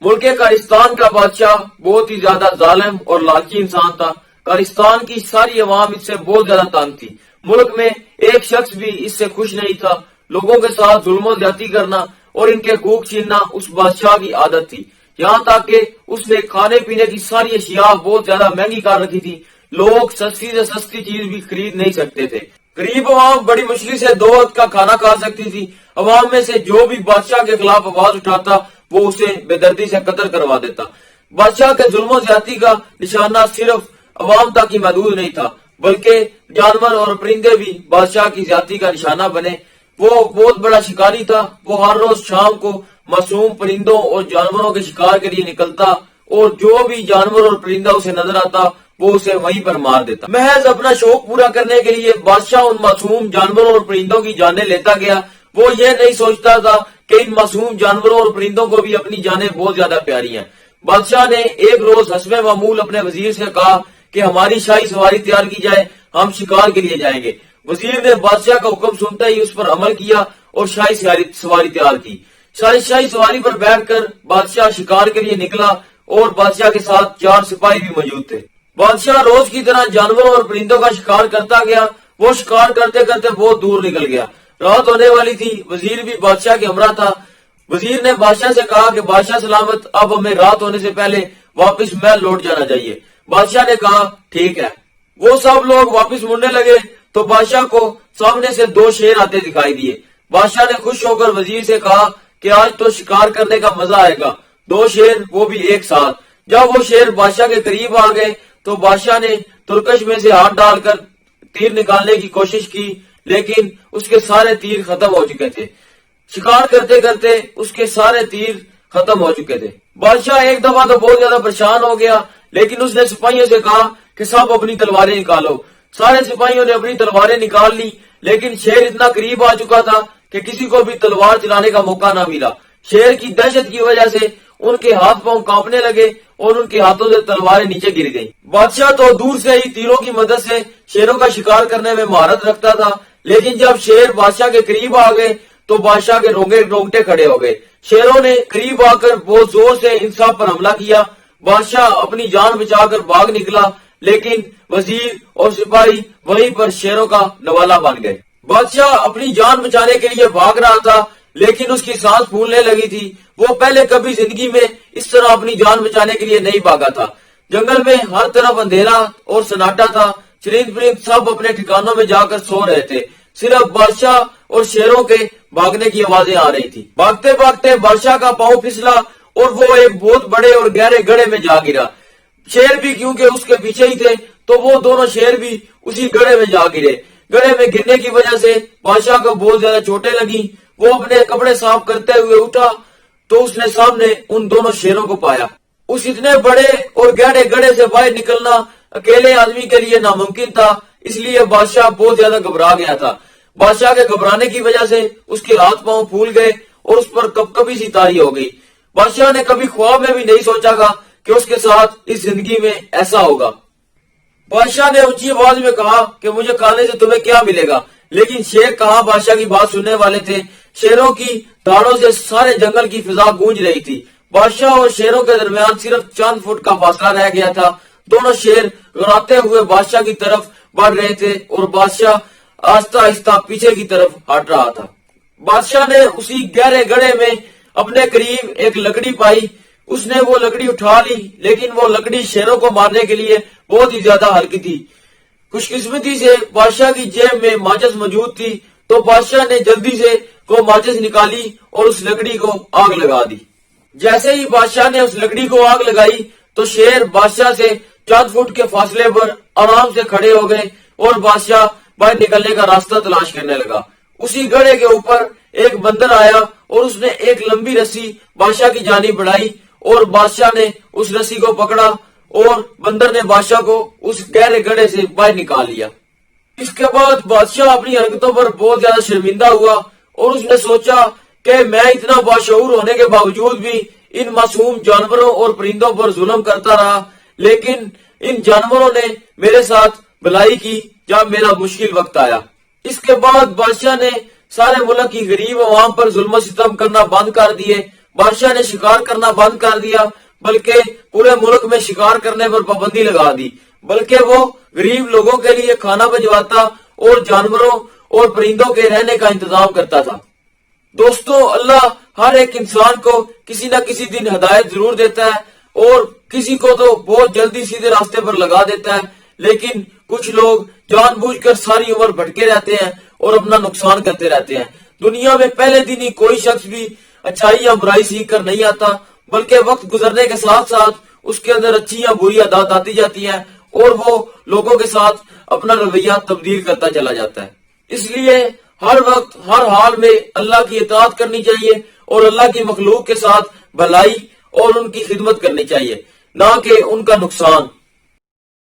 ملک کارستان کا بادشاہ بہت ہی زیادہ ظالم اور لالچی انسان تھا۔ کارستان کی ساری عوام اس سے بہت زیادہ تنگ تھی۔ ملک میں ایک شخص بھی اس سے خوش نہیں تھا۔ لوگوں کے ساتھ ظلم و زیادتی کرنا اور ان کے حقوق چھیننا اس بادشاہ کی عادت تھی، یہاں تک کہ اس نے کھانے پینے کی ساری اشیاء بہت زیادہ مہنگی کر رکھی تھی۔ لوگ سستی سے سستی چیز بھی خرید نہیں سکتے تھے۔ غریب عوام بڑی مشکل سے 2 وقت کا کھانا کھا سکتی تھی۔ عوام میں سے جو بھی بادشاہ کے خلاف آواز اٹھاتا وہ اسے بے دردی سے قتل کروا دیتا۔ بادشاہ کے ظلم و زیادتی کا نشانہ صرف عوام تک ہی محدود نہیں تھا، بلکہ جانور اور پرندے بھی بادشاہ کی زیادتی کا نشانہ بنے۔ وہ بہت بڑا شکاری تھا۔ وہ ہر روز شام کو معصوم پرندوں اور جانوروں کے شکار کے لیے نکلتا اور جو بھی جانور اور پرندہ اسے نظر آتا وہ اسے وہیں پر مار دیتا۔ محض اپنا شوق پورا کرنے کے لیے بادشاہ ان معصوم جانوروں اور پرندوں کی جانیں لیتا گیا۔ وہ یہ نہیں سوچتا تھا کہ ان معصوم جانوروں اور پرندوں کو بھی اپنی جانیں بہت زیادہ پیاری ہیں۔ بادشاہ نے ایک روز حسب معمول اپنے وزیر سے کہا کہ ہماری شاہی سواری تیار کی جائے، ہم شکار کے لیے جائیں گے۔ وزیر نے بادشاہ کا حکم سنتے ہی اس پر عمل کیا اور شاہی سواری تیار کی۔ شاہی سواری پر بیٹھ کر بادشاہ شکار کے لیے نکلا اور بادشاہ کے ساتھ 4 سپاہی بھی موجود تھے۔ بادشاہ روز کی طرح جانوروں اور پرندوں کا شکار کرتا گیا۔ وہ شکار کرتے کرتے بہت دور نکل گیا۔ رات ہونے والی تھی۔ وزیر بھی بادشاہ کے ہمراہ تھا۔ وزیر نے بادشاہ سے کہا کہ بادشاہ سلامت، اب ہمیں رات ہونے سے پہلے واپس محل لوٹ جانا چاہیے۔ بادشاہ نے کہا ٹھیک ہے۔ وہ سب لوگ واپس مڑنے لگے تو بادشاہ کو سامنے سے 2 شیر آتے دکھائی دیے۔ بادشاہ نے خوش ہو کر وزیر سے کہا کہ آج تو شکار کرنے کا مزہ آئے گا۔ 2 شیر، وہ بھی ایک ساتھ۔ جب وہ شیر بادشاہ کے قریب آ گئے تو بادشاہ نے ترکش میں سے ہاتھ ڈال کر تیر نکالنے کی کوشش کی، لیکن اس کے سارے تیر ختم ہو چکے تھے۔ شکار کرتے کرتے اس کے سارے تیر ختم ہو چکے تھے۔ بادشاہ ایک دفعہ تو بہت زیادہ پریشان ہو گیا، لیکن اس نے سپاہیوں سے کہا کہ سب اپنی تلواریں نکالو۔ سارے سپاہیوں نے اپنی تلواریں نکال لی، لیکن شیر اتنا قریب آ چکا تھا کہ کسی کو بھی تلوار چلانے کا موقع نہ ملا۔ شیر کی دہشت کی وجہ سے ان کے ہاتھ پاؤں کانپنے لگے اور ان کے ہاتھوں سے تلواریں نیچے گر گئیں۔ بادشاہ تو دور سے ہی تیروں کی مدد سے شیروں کا شکار کرنے میں مہارت رکھتا تھا، لیکن جب شیر بادشاہ کے قریب آ گئے تو بادشاہ کے رونگٹے کھڑے ہو گئے۔ شیروں نے قریب آ کر بہت زور سے ان سب پر حملہ کیا۔ بادشاہ اپنی جان بچا کر بھاگ نکلا، لیکن وزیر اور سپاہی وہیں پر شیروں کا نوالا بن گئے۔ بادشاہ اپنی جان بچانے کے لیے بھاگ رہا تھا، لیکن اس کی سانس پھولنے لگی تھی۔ وہ پہلے کبھی زندگی میں اس طرح اپنی جان بچانے کے لیے نہیں بھاگا تھا۔ جنگل میں ہر طرف اندھیرا اور سناٹا تھا۔ چرند پرند سب اپنے ٹھکانوں میں جا کر سو رہے تھے۔ صرف بادشاہ اور شیروں کے بھاگنے کی آوازیں آ رہی تھی۔ بھاگتے بھاگتے بادشاہ کا پاؤں پھسلا اور وہ ایک بہت بڑے اور گہرے گڑھے میں جا گرا۔ شیر بھی کیونکہ اس کے پیچھے ہی تھے تو وہ دونوں شیر بھی اسی گڑھے میں جا گرے۔ گڑھے میں گرنے کی وجہ سے بادشاہ کو بہت زیادہ چوٹیں لگیں۔ وہ اپنے کپڑے صاف کرتے ہوئے اٹھا تو اس نے سامنے ان دونوں شیروں کو پایا۔ اس اتنے بڑے اور گہرے گڑھے سے باہر نکلنا اکیلے آدمی کے لیے ناممکن تھا، اس لیے بادشاہ بہت زیادہ گھبرا گیا تھا۔ بادشاہ کے گھبرانے کی وجہ سے اس کے ہاتھ پاؤں پھول گئے اور اس پر کپکپی سی طاری ہو گئی۔ بادشاہ نے کبھی خواب میں بھی نہیں سوچا تھا کہ اس کے ساتھ اس زندگی میں ایسا ہوگا۔ بادشاہ نے اونچی آواز میں کہا کہ مجھے کھانے سے تمہیں کیا ملے گا، لیکن شیر کہاں بادشاہ کی بات سننے والے تھے۔ شیروں کی دھاڑوں سے سارے جنگل کی فضا گونج رہی تھی۔ بادشاہ اور شیروں کے درمیان صرف چند فٹ کا فاصلہ رہ گیا تھا۔ دونوں شیر گراتے ہوئے بادشاہ کی طرف بڑھ رہے تھے اور بادشاہ آہستہ آہستہ پیچھے کی طرف ہٹ رہا تھا۔ بادشاہ نے اسی گہرے گڑھے میں اپنے قریب ایک لکڑی پائی۔ اس نے وہ لکڑی اٹھا لی، لیکن وہ لکڑی شیروں کو مارنے کے لیے بہت ہی زیادہ ہلکی تھی۔ خوش قسمتی سے بادشاہ کی جیب میں ماچس موجود تھی، تو بادشاہ نے جلدی سے وہ ماچس نکالی اور اس لکڑی کو آگ لگا دی۔ جیسے ہی بادشاہ نے اس لکڑی کو آگ لگائی تو شیر بادشاہ سے چند فٹ کے فاصلے پر آرام سے کھڑے ہو گئے اور بادشاہ باہر نکلنے کا راستہ تلاش کرنے لگا۔ اسی گڑھے کے اوپر ایک بندر آیا اور اس نے ایک لمبی رسی بادشاہ کی جانب بڑھائی اور بادشاہ نے اس رسی کو پکڑا اور بندر نے بادشاہ کو اس گہرے گڑھے سے باہر نکال لیا۔ اس کے بعد بادشاہ اپنی حرکتوں پر بہت زیادہ شرمندہ ہوا اور اس نے سوچا کہ میں اتنا باشعور ہونے کے باوجود بھی ان معصوم جانوروں اور پرندوں پر ظلم کرتا رہا، لیکن ان جانوروں نے میرے ساتھ بھلائی کی جب میرا مشکل وقت آیا۔ اس کے بعد بادشاہ نے سارے ملک کی غریب عوام پر ظلم و ستم کرنا بند کر دیے۔ بادشاہ نے شکار کرنا بند کر دیا، بلکہ پورے ملک میں شکار کرنے پر پابندی لگا دی، بلکہ وہ غریب لوگوں کے لیے کھانا بھجواتا اور جانوروں اور پرندوں کے رہنے کا انتظام کرتا تھا۔ دوستو، اللہ ہر ایک انسان کو کسی نہ کسی دن ہدایت ضرور دیتا ہے، اور کسی کو تو بہت جلدی سیدھے راستے پر لگا دیتا ہے، لیکن کچھ لوگ جان بوجھ کر ساری عمر بھٹکے رہتے ہیں اور اپنا نقصان کرتے رہتے ہیں۔ دنیا میں پہلے دن ہی کوئی شخص بھی اچھائی یا برائی سیکھ کر نہیں آتا، بلکہ وقت گزرنے کے ساتھ ساتھ اس کے اندر اچھی یا بری عادات آتی جاتی ہیں، اور وہ لوگوں کے ساتھ اپنا رویہ تبدیل کرتا چلا جاتا ہے۔ اس لیے ہر وقت ہر حال میں اللہ کی اطاعت کرنی چاہیے، اور اللہ کی مخلوق کے ساتھ بھلائی اور ان کی خدمت کرنی چاہیے، نہ کہ ان کا نقصان۔